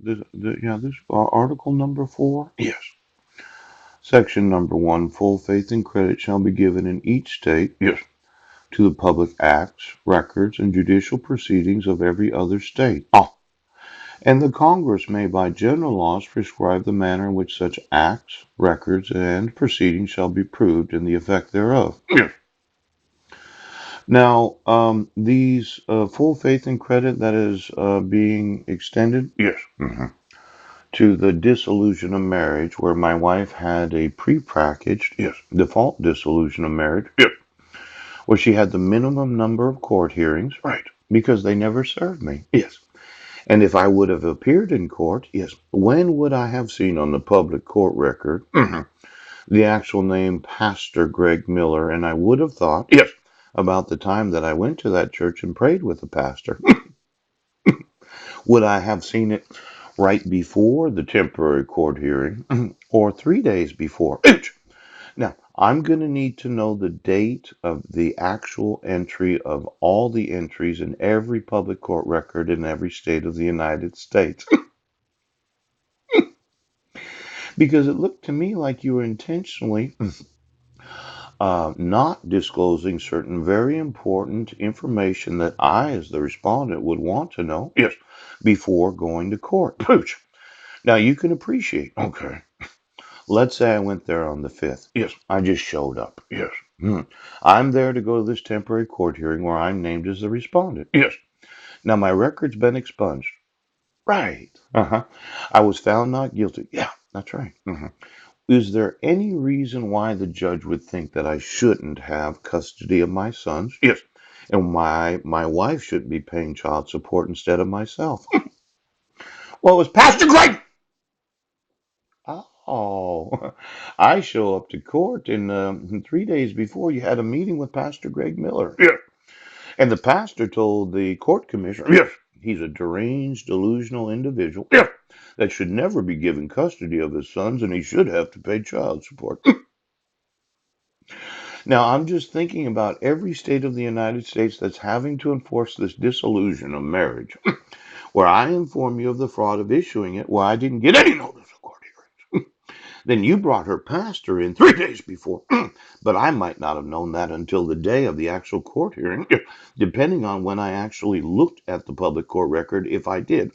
this article number 4. Yes. Section number 1. Full faith and credit shall be given in each state. Yes. To the public acts, records, and judicial proceedings of every other state. Oh. And the Congress may by general laws prescribe the manner in which such acts, records, and proceedings shall be proved and the effect thereof. Yes. Now, these full faith and credit that is being extended. Yes. To the dissolution of marriage, where my wife had a prepackaged. Yes. Default dissolution of marriage. Yes. Where she had the minimum number of court hearings. Right. Because they never served me. Yes. And if I would have appeared in court, yes, when would I have seen on the public court record the actual name Pastor Greg Miller? And I would have thought, yes, about the time that I went to that church and prayed with the pastor. Would I have seen it right before the temporary court hearing or 3 days before? Now, I'm going to need to know the date of the actual entry of all the entries in every public court record in every state of the United States. Because it looked to me like you were intentionally not disclosing certain very important information that I, as the respondent, would want to know. Yes. Before going to court. Pooch. Now, you can appreciate. Okay. Let's say I went there on the 5th. Yes. I just showed up. Yes. I'm there to go to this temporary court hearing where I'm named as the respondent. Yes. Now, my record's been expunged. Right. I was found not guilty. Yeah, that's right. Is there any reason why the judge would think that I shouldn't have custody of my sons? Yes. And why my wife shouldn't be paying child support instead of myself? Well, it was Pastor Greg. Oh, I show up to court, and 3 days before you had a meeting with Pastor Greg Miller. Yeah. And the pastor told the court commissioner, yes, he's a deranged, delusional individual. Yeah. That should never be given custody of his sons, and he should have to pay child support. Now, I'm just thinking about every state of the United States that's having to enforce this dissolution of marriage, where I inform you of the fraud of issuing it, where I didn't get any notice of court hearings. Then you brought her pastor in 3 days before, but I might not have known that until the day of the actual court hearing, depending on when I actually looked at the public court record, if I did.